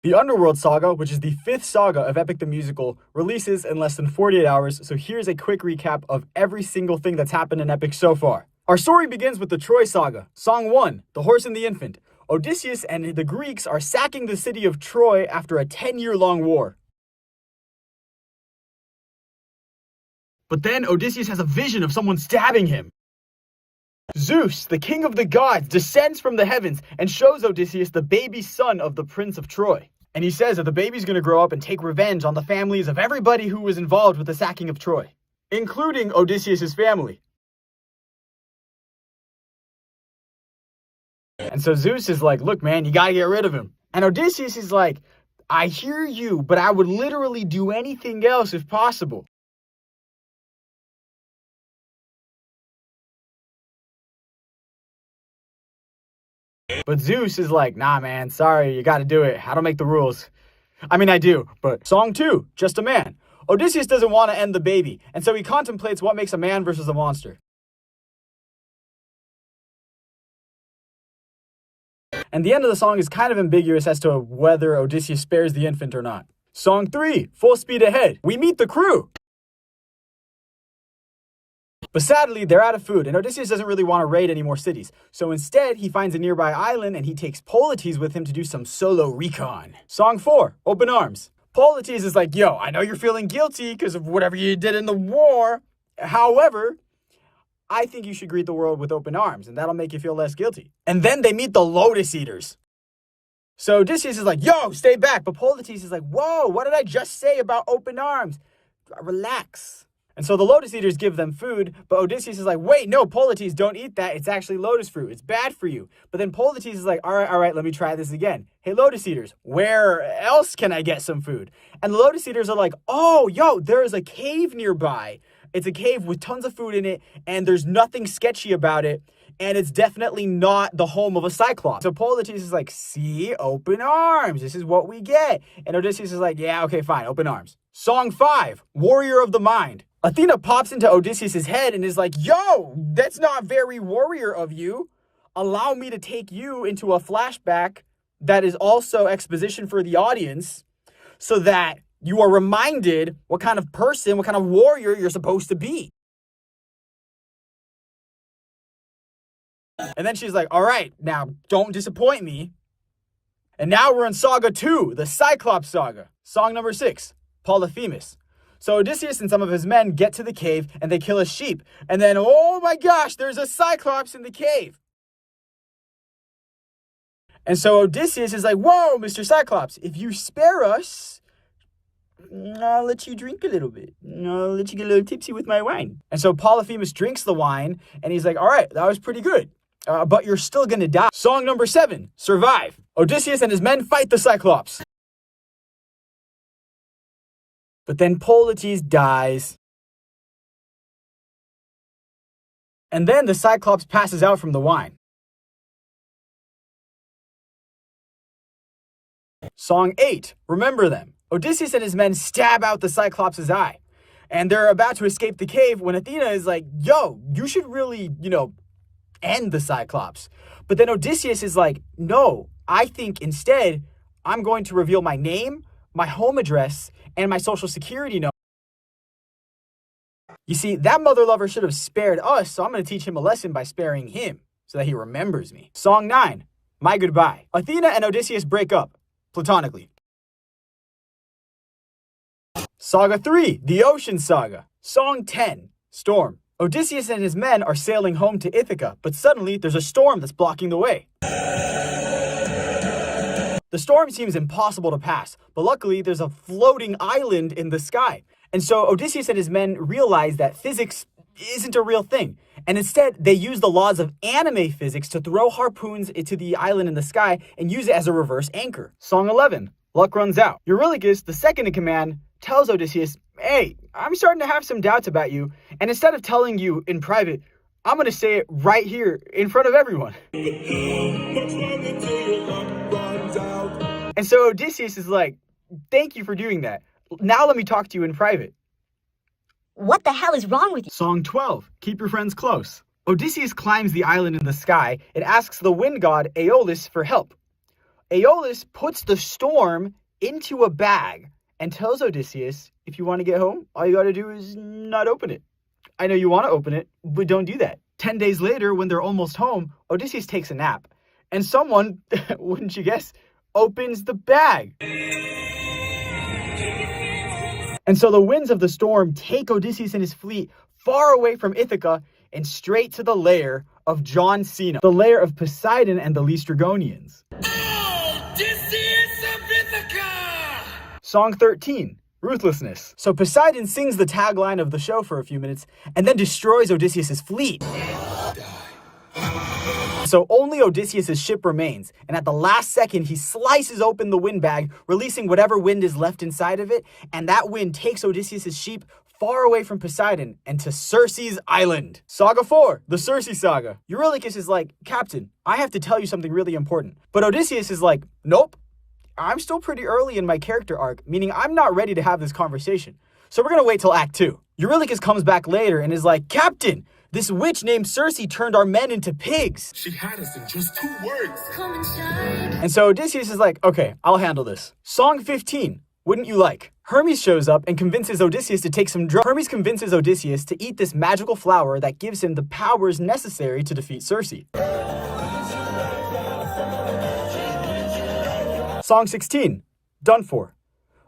The Underworld Saga, which is the 5th saga of Epic the Musical, releases in less than 48 hours, so here's a quick recap of every single thing that's happened in Epic so far. Our story begins with the Troy Saga. Song 1, The Horse and the Infant. Odysseus and the Greeks are sacking the city of Troy after a 10-year-long war. But then Odysseus has a vision of someone stabbing him. Zeus, the king of the gods, descends from the heavens and shows Odysseus the baby son of the prince of Troy. And he says that the baby's going to grow up and take revenge on the families of everybody who was involved with the sacking of Troy, including Odysseus' family. And so Zeus is like, look, man, you got to get rid of him. And Odysseus is like, I hear you, but I would literally do anything else if possible. But Zeus is like, nah, man, sorry, you gotta do it. I don't make the rules. I mean, I do, but Song 2, Just a Man. Odysseus doesn't want to end the baby, and so he contemplates what makes a man versus a monster. And the end of the song is kind of ambiguous as to whether Odysseus spares the infant or not. Song 3, Full Speed Ahead. We meet the crew. But sadly, they're out of food, and Odysseus doesn't really want to raid any more cities. So instead, he finds a nearby island, and he takes Polites with him to do some solo recon. Song 4, Open Arms. Polites is like, yo, I know you're feeling guilty because of whatever you did in the war. However, I think you should greet the world with open arms, and that'll make you feel less guilty. And then they meet the Lotus Eaters. So Odysseus is like, yo, stay back. But Polites is like, whoa, what did I just say about open arms? Relax. And so the Lotus Eaters give them food, but Odysseus is like, wait, no, Polites, don't eat that. It's actually lotus fruit. It's bad for you. But then Polites is like, all right, let me try this again. Hey, Lotus Eaters, where else can I get some food? And the Lotus Eaters are like, oh, yo, there is a cave nearby. It's a cave with tons of food in it, and there's nothing sketchy about it, and it's definitely not the home of a Cyclops. So Polites is like, see, open arms. This is what we get. And Odysseus is like, yeah, okay, fine, open arms. Song 5, Warrior of the Mind. Athena pops into Odysseus' head and is like, yo, that's not very warrior of you. Allow me to take you into a flashback that is also exposition for the audience so that you are reminded what kind of person, what kind of warrior you're supposed to be. And then she's like, all right, now don't disappoint me. And now we're in Saga 2, the Cyclops Saga. Song number 6, Polyphemus. So Odysseus and some of his men get to the cave and they kill a sheep. And then, oh my gosh, there's a Cyclops in the cave. And so Odysseus is like, whoa, Mr. Cyclops, if you spare us, I'll let you drink a little bit. I'll let you get a little tipsy with my wine. And so Polyphemus drinks the wine and he's like, all right, that was pretty good. But you're still going to die. Song number 7, Survive. Odysseus and his men fight the Cyclops. But then Polites dies. And then the Cyclops passes out from the wine. Song 8, Remember Them. Odysseus and his men stab out the Cyclops' eye. And they're about to escape the cave when Athena is like, yo, you should really, end the Cyclops. But then Odysseus is like, no, I think instead I'm going to reveal my name, my home address, and my social security number. You see, that mother lover should have spared us, so I'm going to teach him a lesson by sparing him so that he remembers me. Song 9, My Goodbye. Athena and Odysseus break up, platonically. Saga 3, the Ocean Saga. Song 10, Storm. Odysseus and his men are sailing home to Ithaca, but suddenly there's a storm that's blocking the way. The storm seems impossible to pass, but luckily there's a floating island in the sky. And so Odysseus and his men realize that physics isn't a real thing. And instead, they use the laws of anime physics to throw harpoons into the island in the sky and use it as a reverse anchor. Song 11, Luck Runs Out. Eurylochus, the second in command, tells Odysseus, hey, I'm starting to have some doubts about you. And instead of telling you in private, I'm going to say it right here in front of everyone. And so Odysseus is like, thank you for doing that. Now let me talk to you in private. What the hell is wrong with you? Song 12, Keep Your Friends Close. Odysseus climbs the island in the sky and asks the wind god Aeolus for help. Aeolus puts the storm into a bag and tells Odysseus, if you want to get home, all you got to do is not open it. I know you want to open it, but don't do that. 10 days later, when they're almost home, Odysseus takes a nap. And someone, wouldn't you guess, opens the bag. And so the winds of the storm take Odysseus and his fleet far away from Ithaca and straight to the lair of John Cena, the lair of Poseidon and the Laestrygonians. Odysseus of Ithaca! Song 13, Ruthlessness. So Poseidon sings the tagline of the show for a few minutes and then destroys Odysseus' fleet. So only Odysseus' ship remains, and at the last second, he slices open the windbag, releasing whatever wind is left inside of it, and that wind takes Odysseus' sheep far away from Poseidon and to Circe's island. Saga 4, the Circe Saga. Eurylochus is like, Captain, I have to tell you something really important. But Odysseus is like, nope, I'm still pretty early in my character arc, meaning I'm not ready to have this conversation. So we're gonna wait till Act 2. Eurylochus comes back later and is like, Captain, this witch named Circe turned our men into pigs. She had us in just 2 words. And so Odysseus is like, okay, I'll handle this. Song 15, Wouldn't You Like? Hermes shows up and convinces Odysseus to take some drugs. Hermes convinces Odysseus to eat this magical flower that gives him the powers necessary to defeat Circe. Song 16, Done For.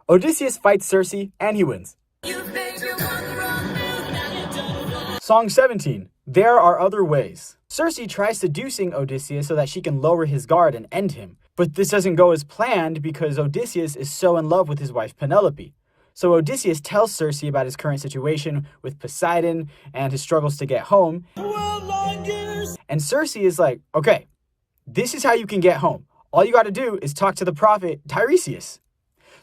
Odysseus fights Circe and he wins. Song 17, There Are Other Ways. Circe tries seducing Odysseus so that she can lower his guard and end him. But this doesn't go as planned because Odysseus is so in love with his wife Penelope. So Odysseus tells Circe about his current situation with Poseidon and his struggles to get home. And Circe is like, okay, this is how you can get home. All you got to do is talk to the prophet Tiresias.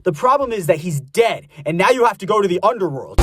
The problem is that he's dead, and now you have to go to the underworld.